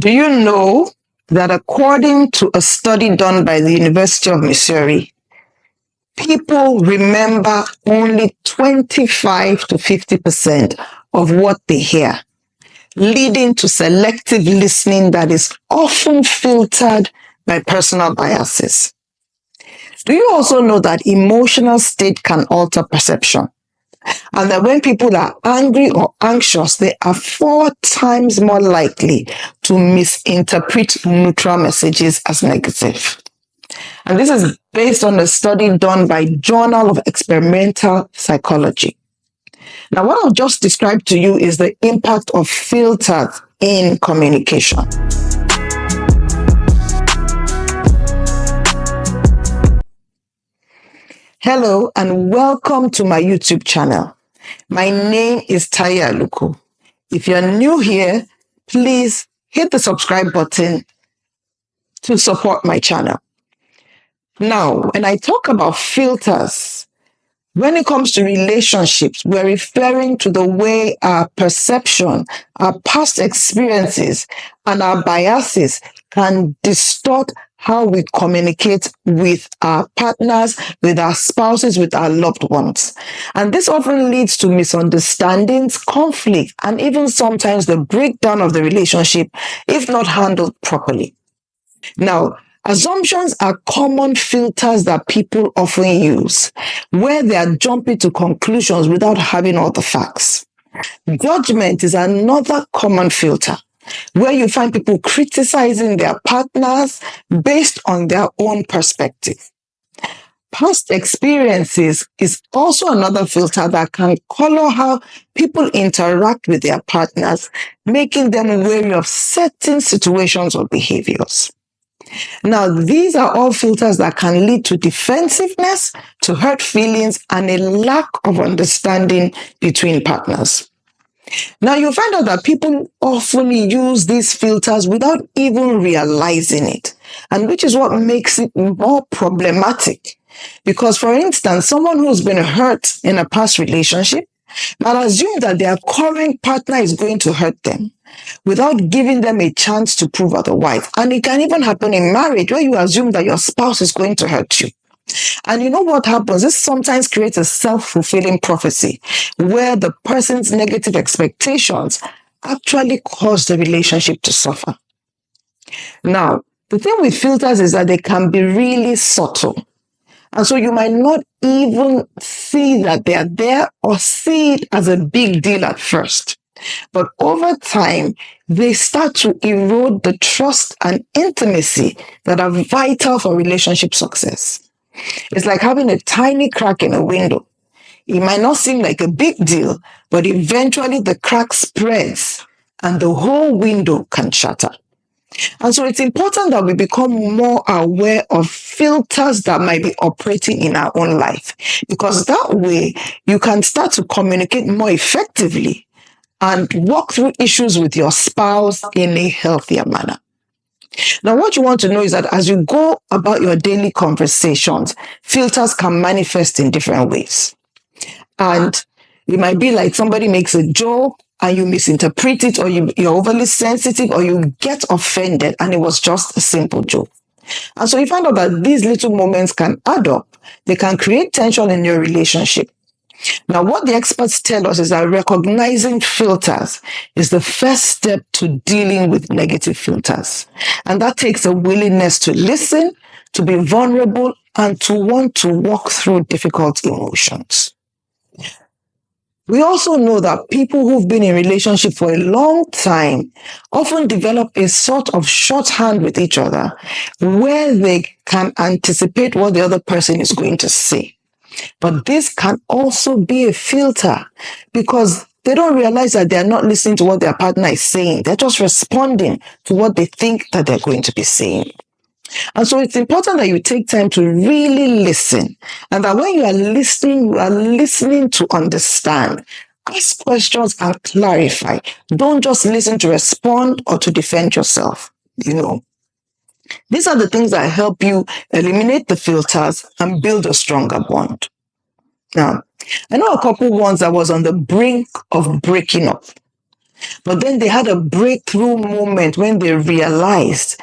Do you know that according to a study done by the University of Missouri, people remember only 25 to 50% of what they hear, leading to selective listening that is often filtered by personal biases? Do you also know that emotional state can alter perception? And that when people are angry or anxious, they are 4 times more likely to misinterpret neutral messages as negative. And this is based on a study done by Journal of Experimental Psychology. Now, what I've just described to you is the impact of filters in communication. Hello and welcome to my YouTube channel. My name is Taya Aluko. If you're new here, please hit the subscribe button to support my channel. Now, when I talk about filters, when it comes to relationships, we're referring to the way our perception, our past experiences, and our biases can distort how we communicate with our partners, with our spouses, with our loved ones. And this often leads to misunderstandings, conflict, and even sometimes the breakdown of the relationship if not handled properly. Now, assumptions are common filters that people often use, where they are jumping to conclusions without having all the facts. Judgment is another common filter, where you find people criticizing their partners based on their own perspective. Past experiences is also another filter that can color how people interact with their partners, making them wary of certain situations or behaviors. Now, these are all filters that can lead to defensiveness, to hurt feelings, and a lack of understanding between partners. Now, you find out that people often use these filters without even realizing it, and which is what makes it more problematic. Because, for instance, someone who's been hurt in a past relationship might assume that their current partner is going to hurt them without giving them a chance to prove otherwise. And it can even happen in marriage, where you assume that your spouse is going to hurt you. And you know what happens? This sometimes creates a self-fulfilling prophecy, where the person's negative expectations actually cause the relationship to suffer. Now, the thing with filters is that they can be really subtle. And so you might not even see that they are there or see it as a big deal at first. But over time, they start to erode the trust and intimacy that are vital for relationship success. It's like having a tiny crack in a window. It might not seem like a big deal, but eventually the crack spreads and the whole window can shatter. And so it's important that we become more aware of filters that might be operating in our own life, because that way you can start to communicate more effectively and walk through issues with your spouse in a healthier manner. Now, what you want to know is that as you go about your daily conversations, filters can manifest in different ways. And it might be like somebody makes a joke and you misinterpret it, or you're overly sensitive, or you get offended and it was just a simple joke. And so you find out that these little moments can add up. They can create tension in your relationship. Now, what the experts tell us is that recognizing filters is the first step to dealing with negative filters. And that takes a willingness to listen, to be vulnerable, and to want to walk through difficult emotions. We also know that people who've been in relationship for a long time often develop a sort of shorthand with each other, where they can anticipate what the other person is going to say. But this can also be a filter, because they don't realize that they're not listening to what their partner is saying. They're just responding to what they think that they're going to be saying. And so it's important that you take time to really listen, and that when you are listening to understand. Ask questions and clarify. Don't just listen to respond or to defend yourself. These are the things that help you eliminate the filters and build a stronger bond. Now, I know a couple once that was on the brink of breaking up. But then they had a breakthrough moment when they realized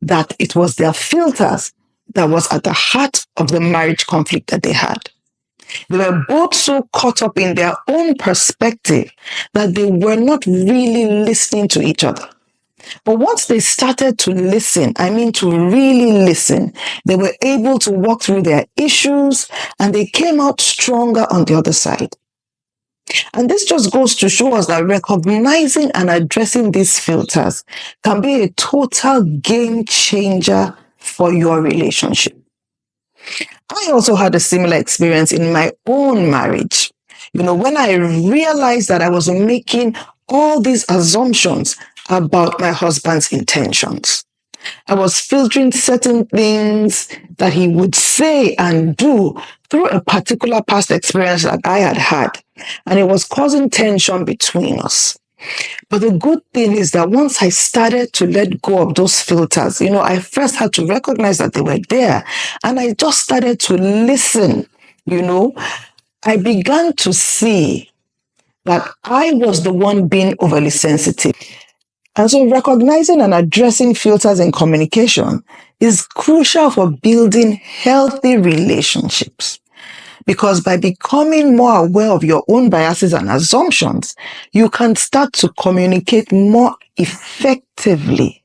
that it was their filters that was at the heart of the marriage conflict that they had. They were both so caught up in their own perspective that they were not really listening to each other. But once they started to listen, to really listen, they were able to walk through their issues and they came out stronger on the other side. And this just goes to show us that recognizing and addressing these filters can be a total game changer for your relationship. I also had a similar experience in my own marriage. When I realized that I was making all these assumptions about my husband's intentions. I was filtering certain things that he would say and do through a particular past experience that I had had, and it was causing tension between us. But the good thing is that once I started to let go of those filters, I first had to recognize that they were there, and I just started to listen. I began to see that I was the one being overly sensitive. And so recognizing and addressing filters in communication is crucial for building healthy relationships. Because by becoming more aware of your own biases and assumptions, you can start to communicate more effectively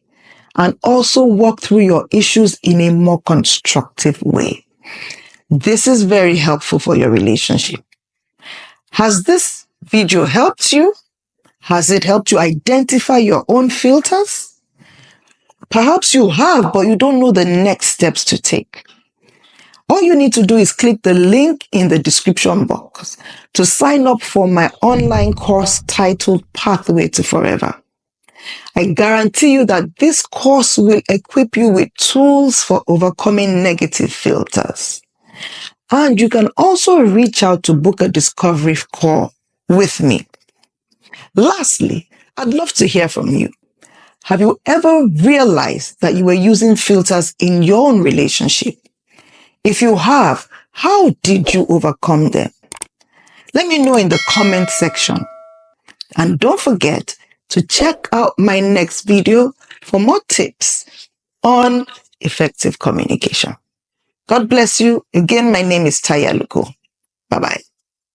and also work through your issues in a more constructive way. This is very helpful for your relationship. Has this video helped you? Has it helped you identify your own filters? Perhaps you have, but you don't know the next steps to take. All you need to do is click the link in the description box to sign up for my online course titled Pathway to Forever. I guarantee you that this course will equip you with tools for overcoming negative filters. And you can also reach out to book a discovery call with me. Lastly, I'd love to hear from you. Have you ever realized that you were using filters in your own relationship? If you have, how did you overcome them? Let me know in the comment section. And don't forget to check out my next video for more tips on effective communication. God bless you. Again, my name is Taya Luko. Bye-bye.